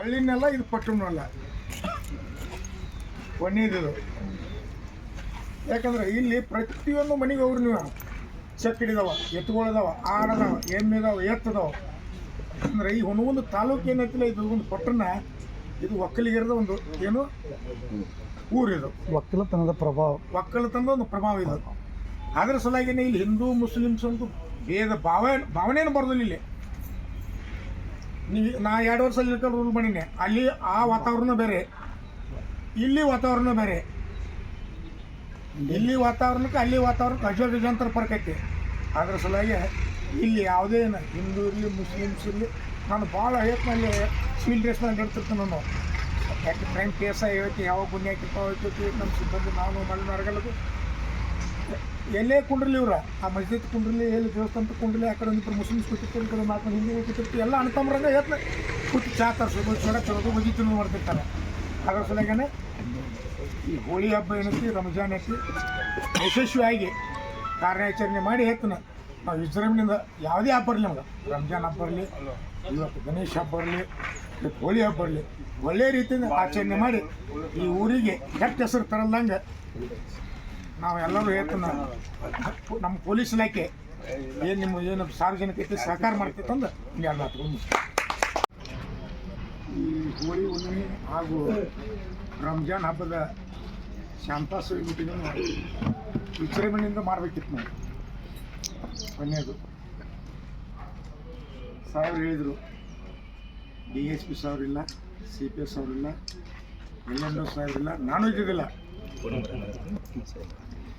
ಹಳ್ಳಿನೆಲ್ಲ ಇದು ಪಟ್ಟಣ ಅಲ್ಲ, ಒಣ್ಣೆದಿದು. ಯಾಕಂದ್ರೆ ಇಲ್ಲಿ ಪ್ರತಿಯೊಂದು ಮನೆಗೆ ಅವ್ರು ನೀವು ಚಕ್ಕಿಡಿದಾವ, ಎತ್ತುಗಳಿದಾವ, ಆಡದಾವ, ಎಮ್ಮಿದಾವ, ಎತ್ತದಾವ. ಅಂದ್ರೆ ಈ ಹುನಗುಂದ ತಾಲೂಕು ಏನೈತಿಲ್ಲ, ಇದು ಒಂದು ಪಟ್ಟಣ, ಇದು ಒಕ್ಕಲಿಗರದ ಒಂದು ಏನು ಊರಿದು. ಒಕ್ಕಲತನದ ಒಂದು ಪ್ರಭಾವ ಇದು. ಅದರ ಸಲುವಾಗಿನೇ ಇಲ್ಲಿ ಹಿಂದೂ ಮುಸ್ಲಿಮ್ಸ್ ಅಂತೂ ಭೇದ ಭಾವನೆಯನ್ನು ಬರೋದಿಲ್ಲ. ಇಲ್ಲಿ ನಾ 2 ವರ್ಷ ಇರ್ಕೊಂಡು ರೂಲ್ ಮಾಡೀನಿ. ಅಲ್ಲಿ ಆ ವಾತಾವರಣ ಬೇರೆ, ಇಲ್ಲಿ ವಾತಾವರಣ ಬೇರೆ. ಇಲ್ಲಿ ವಾತಾವರಣಕ್ಕೆ ಅಲ್ಲಿ ವಾತಾವರಣಕ್ಕೆ ಅಜಂತರ ಫರ್ಕ್ ಐತಿ. ಅದರ ಸಲುವಾಗಿ ಇಲ್ಲಿ ಯಾವುದೇ ಹಿಂದೂ ಇರಲಿ ಮುಸ್ಲಿಮ್ಸ್ ಇರಲಿ, ನಾನು ಭಾಳ ಐವತ್ತಿನಲ್ಲಿ ಸಿವಿಲ್ ಡ್ರೆಸ್ನಲ್ಲಿ ಇಡ್ತಿರ್ತೀನಿ. ನಾನು ಯಾಕೆ ಕ್ರೈಮ್ ಕೇಸ ಐವತ್ತು ಯಾವ ಗುನ್ನೆ ಹಾಕಿರ್ತಾವ ಹೋಗ್ತೈತಿ ನಮ್ಮ ಸಿಬ್ಬಂದಿ ನಾನು ಮಲೆನಾಡಗಲ್ಲದು ಎಲ್ಲೇ ಕುಂಡ್ರಲಿ ಇವ್ರ ಆ ಮಸ್ಜಿದ್ ಕುಂಡ್ರಲಿ, ಎಲ್ಲಿ ದೇವಸ್ಥಾನ ಕುಂಡ್ರಲಿ, ಆ ಕಡೆ ಒಂದು ಮುಸ್ಲಿಮ್ಸ್ ಕೂತಿರ್ತಾರೆ, ಈ ಕಡೆ 4 ಹಿಂದೂ ಕೂತಿರ್ತೀವಿ. ಎಲ್ಲ ಅಣ್ತಂಬ್ರಂಗ ಎತ್ತ ಕೂತು ಚಾ ತರಿಸೋದು, ಚೊಡ ತರೋದು, ಮಜಿ ತಿನ್ನೋದು ಮಾಡ್ತಿರ್ತಾರೆ. ಅದರ ಸಲುವಾಗೇ ಈ ಹೋಳಿ ಹಬ್ಬ ಏನೈತಿ, ರಂಜಾನ್ ಐತಿ, ಯಶಸ್ವಿಯಾಗಿ ಕಾರ್ಯಾಚರಣೆ ಮಾಡಿ ಎತ್ತನ ನಾವು ವಿಜೃಂಭಣೆಯಿಂದ ಯಾವುದೇ ಹಬ್ಬ ಬರಲಿ, ನಮ್ಗೆ ರಂಜಾನ್ ಹಬ್ಬ ಬರಲಿ, ಇವತ್ತು ಗಣೇಶ ಹಬ್ಬ ಬರಲಿ, ಇವತ್ತು ಹೋಳಿ ಹಬ್ಬ ಬರಲಿ, ಒಳ್ಳೆಯ ರೀತಿಯಿಂದ ಆಚರಣೆ ಮಾಡಿ ಈ ಊರಿಗೆ ಕೆಟ್ಟ ಹೆಸರು ತರಲ್ದಂಗೆ ನಾವೆಲ್ಲರೂ ಎತ್ತನ ನಮ್ಮ ಪೊಲೀಸ್ ಇಲಾಖೆ ಏನು ಸಾರ್ವಜನಿಕತೆ ಸಹಕಾರ ಮಾಡ್ತೈತೆ ಅಂದು ಎಲ್ಲ ಈ ಹೋಳಿ ಹುಣ್ಣಿಮೆ ಹಾಗೂ ರಂಜಾನ್ ಹಬ್ಬದ ಶಾಂತಾಸುರಿ ಮೀಟಿಂಗನ್ನು ವಿಜೃಂಭಣೆಯಿಂದ ಮಾಡಬೇಕಿತ್ತು. ನಾವು ಕೊನೆಯದು ಸಾಹೇಬ್ರು ಹೇಳಿದರು, DSP ಸಾಹೇಬ್ರಿಲ್ಲ, CPS ಅವರಿಲ್ಲ, LNO ಸಾಹೇಬ್ರಿಲ್ಲ, ನಾನು ಇದ್ದಿದ್ದಿಲ್ಲ.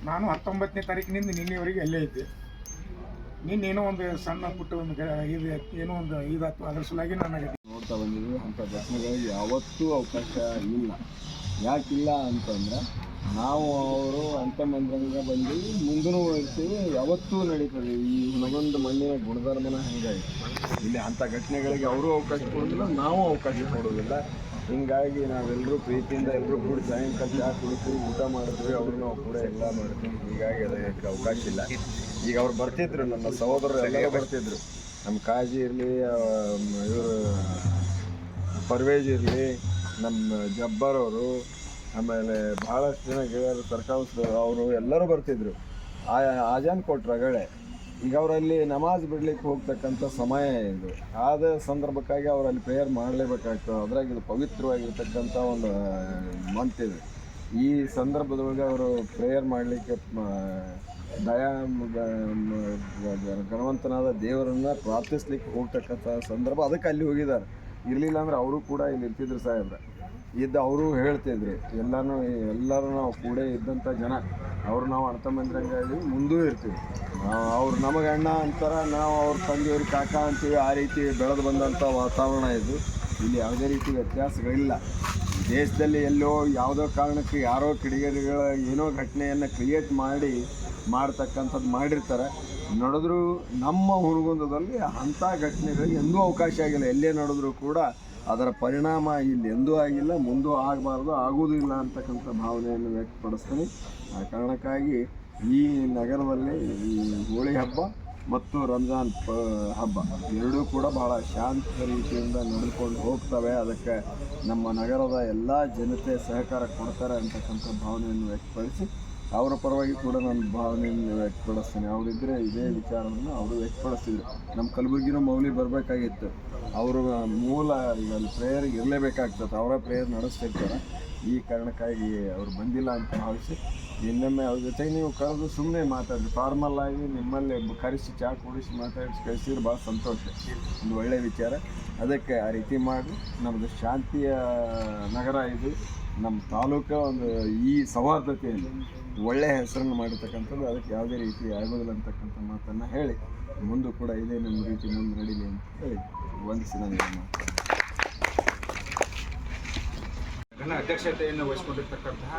ನಾನು 19ನೇ ತಾರೀಕಿನಿಂದ ನಿನ್ನೆವರೆಗೆ ಅಲ್ಲೇ ಇದ್ದೆ. ನಿನ್ನೇನೋ ಒಂದು ಸಣ್ಣ ಪುಟ್ಟ ಒಂದು ಇದು ಏನೋ ಒಂದು ಇದಾಯ್ತು, ಅದ್ರ ಸಲುವಾಗಿ ನನಗೆ ನೋಡ್ತಾ ಬಂದಿದ್ವಿ. ಅಂಥ ಘಟನೆಗಳಿಗೆ ಯಾವತ್ತೂ ಅವಕಾಶ ಇಲ್ಲ. ಯಾಕಿಲ್ಲ ಅಂತಂದ್ರೆ ನಾವು ಅವರು ಅಂತಮಂದ್ರಂಗ ಬಂದು ಮುಂದೂ ಇರ್ತೀವಿ, ಯಾವತ್ತೂ ನಡೀತದೆ. ಈ ಹುನಗುಂದ ಮಣ್ಣಿನ ಗುಣಧರ್ಮನ ಹಂಗಾಗಿ ಇಲ್ಲಿ ಅಂಥ ಘಟನೆಗಳಿಗೆ ಅವರು ಅವಕಾಶ ಕೊಡೋದಿಲ್ಲ, ನಾವು ಅವಕಾಶ ಕೊಡೋದಿಲ್ಲ. ಹೀಗಾಗಿ ನಾವೆಲ್ಲರೂ ಪ್ರೀತಿಯಿಂದ ಎಲ್ಲರೂ ಕೂಡ ಸಾಯಂಕಾಲ ಚಹಾ ಕುಡಿತೀವಿ, ಊಟ ಮಾಡಿದ್ವಿ, ಅವರು ನಾವು ಕೂಡ ಎಲ್ಲ ಮಾಡ್ತೀವಿ. ಹೀಗಾಗಿ ಅದಕ್ಕೆ ಅವಕಾಶ ಇಲ್ಲ. ಈಗ ಅವ್ರು ಬರ್ತಿದ್ರು, ನನ್ನ ಸಹೋದರರು ಎಲ್ಲ ಬರ್ತಿದ್ರು. ನಮ್ಮ ಕಾಜಿ ಇರಲಿ, ಇವರು ಪರ್ವೇಜ್ ಇರಲಿ, ನಮ್ಮ ಜಬ್ಬರ್ ಅವರು, ಆಮೇಲೆ ಭಾಳಷ್ಟು ಜನ ಗೆಳೆಯರು, ಸರ್ಕಾರದವರು, ಅವರು ಎಲ್ಲರೂ ಬರ್ತಿದ್ರು. ಆಜಾನ್ ಕೊಟ್ರಗಳೆ ಈಗ ಅವರಲ್ಲಿ ನಮಾಜ್ ಬಿಡ್ಲಿಕ್ಕೆ ಹೋಗ್ತಕ್ಕಂಥ ಸಮಯ ಇದು. ಆದ ಸಂದರ್ಭಕ್ಕಾಗಿ ಅವರಲ್ಲಿ ಪ್ರೇಯರ್ ಮಾಡಲೇಬೇಕಾಗ್ತದೆ. ಅದ್ರಾಗ ಇದು ಪವಿತ್ರವಾಗಿರ್ತಕ್ಕಂಥ ಒಂದು ಮಂತ್ ಇದೆ. ಈ ಸಂದರ್ಭದೊಳಗೆ ಅವರು ಪ್ರೇಯರ್ ಮಾಡಲಿಕ್ಕೆ ಗಣವಂತನಾದ ದೇವರನ್ನು ಪ್ರಾರ್ಥಿಸ್ಲಿಕ್ಕೆ ಹೋಗ್ತಕ್ಕಂಥ ಸಂದರ್ಭ, ಅದಕ್ಕೆ ಅಲ್ಲಿ ಹೋಗಿದ್ದಾರೆ. ಇರಲಿಲ್ಲ ಅಂದ್ರೆ ಅವರು ಕೂಡ ಇಲ್ಲಿ ಇರ್ತಿದ್ರು. ಸಾಹೇಬ್ರೆ ಅವರು ಹೇಳ್ತಿದ್ರು, ಎಲ್ಲರೂ ನಾವು ಕೂಡ ಇದ್ದಂಥ ಜನ, ಅವರು ನಾವು ಅಣ್ತಂಬಂದ್ರಂಗೆ ಇದೀವಿ, ಮುಂದೂ ಇರ್ತೀವಿ. ಅವ್ರು ನಮಗೆ ಅಣ್ಣ ಅಂತಾರೆ, ನಾವು ಅವ್ರ ತಂದೆಯವ್ರಿಗೆ ಕಾಕ ಅಂತೀವಿ. ಆ ರೀತಿ ಬೆಳೆದು ಬಂದಂಥ ವಾತಾವರಣ ಇದು. ಇಲ್ಲಿ ಯಾವುದೇ ರೀತಿ ವ್ಯತ್ಯಾಸಗಳಿಲ್ಲ. ದೇಶದಲ್ಲಿ ಎಲ್ಲೋ ಯಾವುದೋ ಕಾರಣಕ್ಕೆ ಯಾರೋ ಕಿಡಿಗೇಡಿಗಳ ಏನೋ ಘಟನೆಯನ್ನು ಕ್ರಿಯೇಟ್ ಮಾಡ್ತಕ್ಕಂಥದ್ದು ಮಾಡಿರ್ತಾರೆ. ನಡೆದ್ರು ನಮ್ಮ ಹುನಗುಂದದಲ್ಲಿ ಅಂಥ ಘಟನೆಗಳಿಗೆ ಎಂದೂ ಅವಕಾಶ ಆಗಿಲ್ಲ. ಎಲ್ಲೇ ನಡೆದ್ರೂ ಕೂಡ ಅದರ ಪರಿಣಾಮ ಇಲ್ಲಿ ಎಂದೂ ಆಗಿಲ್ಲ, ಮುಂದೂ ಆಗಬಾರ್ದು, ಆಗುವುದೂ ಇಲ್ಲ ಅಂತಕ್ಕಂಥ ಭಾವನೆಯನ್ನು ವ್ಯಕ್ತಪಡಿಸ್ತೀನಿ. ಆ ಕಾರಣಕ್ಕಾಗಿ ಈ ನಗರದಲ್ಲಿ ಈ ಹೋಳಿ ಹಬ್ಬ ಮತ್ತು ರಂಜಾನ್ ಹಬ್ಬ ಎರಡೂ ಕೂಡ ಭಾಳ ಶಾಂತ ರೀತಿಯಿಂದ ನಡೆದುಕೊಂಡು ಹೋಗ್ತವೆ. ಅದಕ್ಕೆ ನಮ್ಮ ನಗರದ ಎಲ್ಲ ಜನತೆ ಸಹಕಾರ ಕೊಡ್ತಾರೆ ಅಂತಕ್ಕಂಥ ಭಾವನೆಯನ್ನು ವ್ಯಕ್ತಪಡಿಸಿ, ಅವರ ಪರವಾಗಿ ಕೂಡ ನಾನು ಭಾವನೆಯನ್ನು ವ್ಯಕ್ತಪಡಿಸ್ತೀನಿ. ಅವರಿದ್ದರೆ ಇದೇ ವಿಚಾರವನ್ನು ಅವರು ವ್ಯಕ್ತಪಡಿಸ್ತಿದ್ರು. ನಮ್ಮ ಕಲಬುರಗಿನೂ ಮೌಲಿ ಬರಬೇಕಾಗಿತ್ತು. ಅವರು ಮೂಲ ಈಗ ಅಲ್ಲಿ ಪ್ರೇಯರ್ಗೆ ಇರಲೇಬೇಕಾಗ್ತದೆ, ಅವರ ಪ್ರೇಯರ್ ನಡೆಸ್ತಿರ್ತಾರೆ. ಈ ಕಾರಣಕ್ಕಾಗಿ ಅವರು ಬಂದಿಲ್ಲ ಅಂತ ಭಾವಿಸಿ ಇನ್ನೊಮ್ಮೆ ಅವ್ರ ಜೊತೆಗೆ ನೀವು ಕರೆದು ಸುಮ್ಮನೆ ಮಾತಾಡಿರಿ, ಫಾರ್ಮಲ್ ಆಗಿ ನಿಮ್ಮಲ್ಲಿ ಕರೆಸಿ ಚಹಾ ಕುಡಿಸಿ ಮಾತಾಡಿಸಿ ಕಳಿಸಿದ್ರೆ ಭಾಳ ಸಂತೋಷ, ಒಂದು ಒಳ್ಳೆಯ ವಿಚಾರ. ಅದಕ್ಕೆ ಆ ರೀತಿ ಮಾಡಿ ನಮ್ಮದು ಶಾಂತಿಯ ನಗರ ಇದು, ನಮ್ಮ ತಾಲೂಕು ಒಂದು ಈ ಸೌಹಾರ್ದತೆಯಲ್ಲಿ ಒಳ್ಳೆಯ ಹೆಸರನ್ನು ಮಾಡಿರ್ತಕ್ಕಂಥದ್ದು. ಅದಕ್ಕೆ ಯಾವುದೇ ರೀತಿ ಆಗೋದಿಲ್ಲ ಅಂತಕ್ಕಂಥ ಮಾತನ್ನು ಹೇಳಿ, ಮುಂದೂ ಕೂಡ ಇದೇ ನಮ್ಮ ರೀತಿ ಮುಂದೆ ನಡೀಲಿ ಅಂತ ಹೇಳಿ ವಂದಿಸಿ ನಾನು ಘನ ಅಧ್ಯಕ್ಷತೆಯನ್ನು ವಹಿಸಿಕೊಂಡಿರ್ತಕ್ಕಂತಹ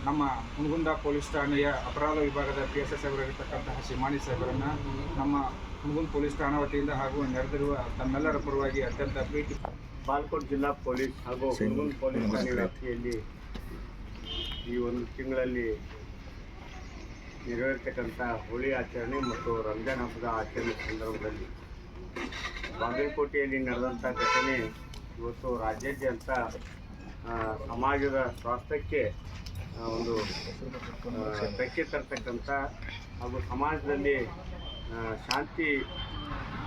ನಮ್ಮ ಹುನಗುಂದ ಪೊಲೀಸ್ ಠಾಣೆಯ ಅಪರಾಧ ವಿಭಾಗದ PSI ಸಾಹೇಬರಾಗಿರ್ತಕ್ಕಂತಹ ಶಿಮಾನಿ ಸಾಹೇಬರನ್ನು ನಮ್ಮ ಹುನಗುಂದ ಪೊಲೀಸ್ ಠಾಣಾ ವತಿಯಿಂದ ಹಾಗೂ ನೆರೆದಿರುವ ತಮ್ಮೆಲ್ಲರ ಪರವಾಗಿ ಅತ್ಯಂತ ಪ್ರೀತಿ. ಬಾಗಲಕೋಟೆ ಜಿಲ್ಲಾ ಪೊಲೀಸ್ ಹಾಗೂ ಹುನಗುಂದ ಪೊಲೀಸ್ ಠಾಣೆ ವ್ಯಾಪ್ತಿಯಲ್ಲಿ ಈ ಒಂದು ತಿಂಗಳಲ್ಲಿ ನೆರವೇರ್ತಕ್ಕಂಥ ಹೋಳಿ ಆಚರಣೆ ಮತ್ತು ರಂಜಾನ್ ಹಬ್ಬದ ಆಚರಣೆ ಸಂದರ್ಭದಲ್ಲಿ ಬಾಗಲಕೋಟೆಯಲ್ಲಿ ನಡೆದಂಥ ಘಟನೆ ಇವತ್ತು ರಾಜ್ಯಾದ್ಯಂತ ಸಮಾಜದ ಸ್ವಾಸ್ಥ್ಯಕ್ಕೆ ಒಂದು ಧಕ್ಕೆ ತರ್ತಕ್ಕಂಥ ಹಾಗೂ ಸಮಾಜದಲ್ಲಿ ಶಾಂತಿ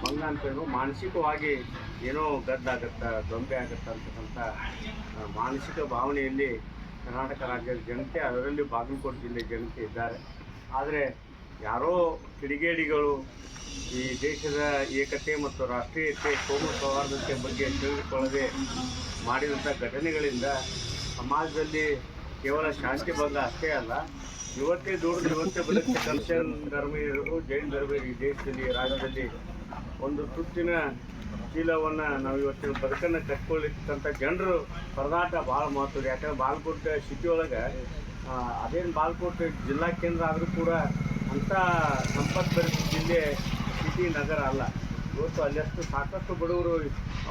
ಭಂಗ ಅಂತೇನು ಮಾನಸಿಕವಾಗಿ ಏನೋ ಗದ್ದಾಗತ್ತಾ ಗೊಂಬೆ ಆಗುತ್ತಾ ಅಂತಕ್ಕಂಥ ಮಾನಸಿಕ ಭಾವನೆಯಲ್ಲಿ ಕರ್ನಾಟಕ ರಾಜ್ಯದ ಜನತೆ, ಅದರಲ್ಲಿ ಬಾಗಲಕೋಟೆ ಜಿಲ್ಲೆ ಜನತೆ ಇದ್ದಾರೆ. ಆದರೆ ಯಾರೋ ಕಿಡಿಗೇಡಿಗಳು ಈ ದೇಶದ ಏಕತೆ ಮತ್ತು ರಾಷ್ಟ್ರೀಯತೆ, ಕೋಮು ಸೌಹಾರ್ದತೆ ಬಗ್ಗೆ ತಿಳಿದುಕೊಳ್ಳದೆ ಮಾಡಿದಂಥ ಘಟನೆಗಳಿಂದ ಸಮಾಜದಲ್ಲಿ ಕೇವಲ ಶಾಂತಿ ಭಂಗ ಅಷ್ಟೇ ಅಲ್ಲ, ಇವತ್ತೇ ದುಡಿದು ಇವತ್ತೇ ಬದುಕಿ ಕ್ರಿಶ್ಚಿಯನ್ ಧರ್ಮ ಇರೋದು, ಜೈನ ಧರ್ಮ ಈ ದೇಶದಲ್ಲಿ ರಾಜ್ಯದಲ್ಲಿ ಒಂದು ತುತ್ತಿನ ಚೀಲವನ್ನು ನಾವು ಇವತ್ತಿನ ಬದುಕನ್ನು ಕಟ್ಕೊಳ್ಳಿಕ್ಕಂಥ ಜನರು ಪರದಾಟ ಭಾಳ ಮಹತ್ವದ. ಯಾಕಂದ್ರೆ ಬಾಗಲಕೋಟೆ ಸಿಟಿ ಒಳಗೆ ಅದೇನು ಬಾಗಲಕೋಟೆ ಜಿಲ್ಲಾ ಕೇಂದ್ರ ಆದರೂ ಕೂಡ ಅಂಥ ಸಂಪತ್ತು ಭರಿತ ಜಿಲ್ಲೆ, ಸಿಟಿ, ನಗರ ಅಲ್ಲ. ಇವತ್ತು ಅಲ್ಲಷ್ಟು ಸಾಕಷ್ಟು ಬಡವರು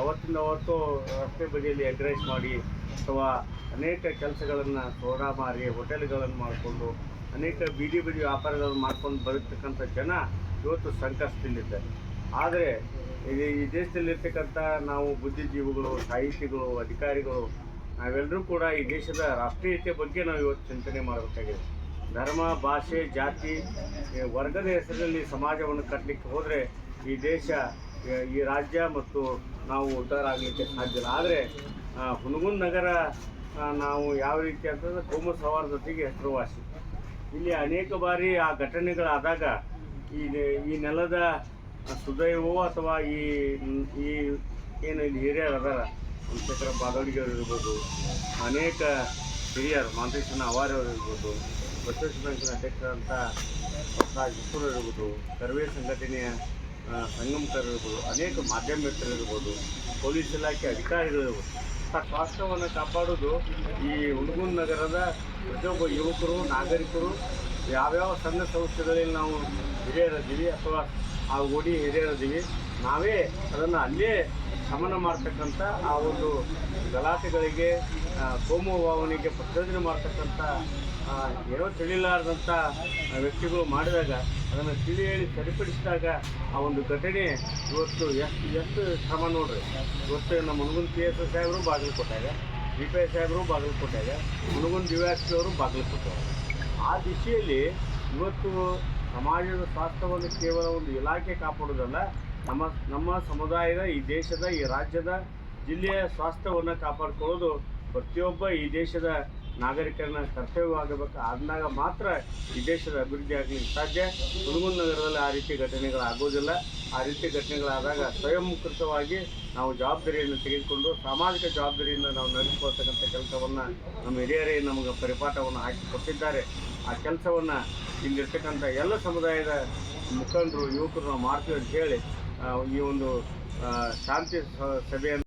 ಅವತ್ತಿಂದ ಅವತ್ತು ರಸ್ತೆ ಬದಿಯಲ್ಲಿ ಎಗ್ ರೈಸ್ ಮಾಡಿ ಅಥವಾ ಅನೇಕ ಕೆಲಸಗಳನ್ನು ಸೋಡಾ ಮಾರಿ ಹೋಟೆಲ್ಗಳನ್ನು ಮಾಡಿಕೊಂಡು ಅನೇಕ ಬೀದಿ ಬದಿ ವ್ಯಾಪಾರಗಳನ್ನು ಮಾಡ್ಕೊಂಡು ಬದುಕ್ತಕ್ಕಂಥ ಜನ ಇವತ್ತು ಸಂಕಷ್ಟದಲ್ಲಿದ್ದಾರೆ. ಆದರೆ ಈ ದೇಶದಲ್ಲಿರ್ತಕ್ಕಂಥ ನಾವು ಬುದ್ಧಿಜೀವಿಗಳು, ಸಾಹಿತಿಗಳು, ಅಧಿಕಾರಿಗಳು ನಾವೆಲ್ಲರೂ ಕೂಡ ಈ ದೇಶದ ರಾಷ್ಟ್ರೀಯತೆ ಬಗ್ಗೆ ನಾವು ಇವತ್ತು ಚಿಂತನೆ ಮಾಡಬೇಕಾಗಿದೆ. ಧರ್ಮ, ಭಾಷೆ, ಜಾತಿ, ವರ್ಗದ ಹೆಸರಲ್ಲಿ ಸಮಾಜವನ್ನು ಕಟ್ಟಲಿಕ್ಕೆ ಹೋದರೆ ಈ ದೇಶ, ಈ ರಾಜ್ಯ ಮತ್ತು ನಾವು ಉದ್ಧಾರ ಆಗಲಿಕ್ಕೆ ಸಾಧ್ಯ ಇಲ್ಲ. ಆದರೆ ಹುನಗುಂದ ನಗರ ನಾವು ಯಾವ ರೀತಿ ಅಂತಂದರೆ ಕೋಮು ಸೌಹಾರ್ದತೆಗೆ ಹೆಸರುವಾಸಿ. ಇಲ್ಲಿ ಅನೇಕ ಬಾರಿ ಆ ಘಟನೆಗಳಾದಾಗ ಈ ನೆಲದ ಸುದೈವೋ ಅಥವಾ ಈ ಏನು ಇಲ್ಲಿ ಹಿರಿಯರು ಅದಾರ, ಚಂದ್ರಶೇಖರ ಬಾದೋಡಿಗೆಯವರು ಇರ್ಬೋದು, ಅನೇಕ ಹಿರಿಯರು, ಮಾಂತೇಶನ ಅವಾರ್ಯವರು ಇರ್ಬೋದು, ಬಸವೇಶ್ವರ ಬ್ಯಾಂಕಿನ ಅಧ್ಯಕ್ಷರಂಥ ಹೊಸರಾಜರು ಇರ್ಬೋದು, ಕರ್ವೇ ಸಂಘಟನೆಯ ಸಂಗಮಕರು ಇರ್ಬೋದು, ಅನೇಕ ಮಾಧ್ಯಮ ಮಿತ್ರರಿರ್ಬೋದು, ಪೊಲೀಸ್ ಇಲಾಖೆ ಅಧಿಕಾರಿಗಳಿರ್ಬೋದು. ಸ್ವಾಸ್ಥ್ಯವನ್ನು ಕಾಪಾಡೋದು ಈ ಹುನಗುಂದ ನಗರದ ಪ್ರತಿಯೊಬ್ಬ ಯುವಕರು, ನಾಗರಿಕರು, ಯಾವ್ಯಾವ ಸಂಘ ಸಂಸ್ಥೆಗಳಲ್ಲಿ ನಾವು ಹಿರಿಯರಿದ್ದೀವಿ ಅಥವಾ ಆ ಓಡಿ ಹಿರಿಯರಿದ್ದೀವಿ, ನಾವೇ ಅದನ್ನು ಅಲ್ಲೇ ಶಮನ ಮಾಡ್ತಕ್ಕಂಥ ಆ ಒಂದು ಗಲಾಟೆಗಳಿಗೆ, ಕೋಮು ಭಾವನೆಗೆ ಪ್ರಚೋದನೆ ಮಾಡ್ತಕ್ಕಂಥ ಏನೋ ತಿಳಿಲಾರದಂಥ ವ್ಯಕ್ತಿಗಳು ಮಾಡಿದಾಗ ಅದನ್ನು ತಿಳಿ ಹೇಳಿ ಸರಿಪಡಿಸಿದಾಗ ಆ ಒಂದು ಘಟನೆ ಇವತ್ತು ಎಷ್ಟು ಶ್ರಮ ನೋಡ್ರಿ. ಇವತ್ತು ನಮ್ಮ ಹುನಗುಂದ PSI ಸಾಹೇಬರು ಬಾಗಲಕೋಟೆಯಾಗ, DPI ಸಾಹೇಬರು ಬಾಗಲಕೋಟೆಯಾಗ, ಹುನಗುಂದ DYSP ಅವರು ಬಾಗಲಕೋಟೆ. ಆ ದಿಶೆಯಲ್ಲಿ ಇವತ್ತು ಸಮಾಜದ ಸ್ವಾಸ್ಥ್ಯವನ್ನು ಕೇವಲ ಒಂದು ಇಲಾಖೆ ಕಾಪಾಡೋದಲ್ಲ, ನಮ್ಮ ಸಮುದಾಯದ, ಈ ದೇಶದ, ಈ ರಾಜ್ಯದ, ಜಿಲ್ಲೆಯ ಸ್ವಾಸ್ಥ್ಯವನ್ನು ಕಾಪಾಡಿಕೊಳ್ಳೋದು ಪ್ರತಿಯೊಬ್ಬ ಈ ದೇಶದ ನಾಗರಿಕರನ್ನ ಕರ್ತವ್ಯವಾಗಬೇಕು. ಆದಾಗ ಮಾತ್ರ ಈ ದೇಶದ ಅಭಿವೃದ್ಧಿ ಆಗಲಿಕ್ಕೆ ಸಾಧ್ಯ. ಹುನಗುಂದ ನಗರದಲ್ಲಿ ಆ ರೀತಿ ಘಟನೆಗಳಾಗೋದಿಲ್ಲ. ಆ ರೀತಿ ಘಟನೆಗಳಾದಾಗ ಸ್ವಯಂಕೃತವಾಗಿ ನಾವು ಜವಾಬ್ದಾರಿಯನ್ನು ತೆಗೆದುಕೊಂಡು ಸಾಮಾಜಿಕ ಜವಾಬ್ದಾರಿಯಿಂದ ನಾವು ನಡೆಸ್ಕೊಳ್ತಕ್ಕಂಥ ಕೆಲಸವನ್ನು ನಮ್ಮ ಹಿರಿಯರೇ ನಮಗೆ ಪರಿಪಾಠವನ್ನು ಹಾಕಿಕೊಟ್ಟಿದ್ದಾರೆ. ಆ ಕೆಲಸವನ್ನು ಇಲ್ಲಿರ್ತಕ್ಕಂಥ ಎಲ್ಲ ಸಮುದಾಯದ ಮುಖಂಡರು, ಯುವಕರು ನಾವು ಮಾಡ್ತೀವಿ ಅಂತ ಹೇಳಿ ಈ ಒಂದು ಶಾಂತಿ ಸಭೆಯನ್ನು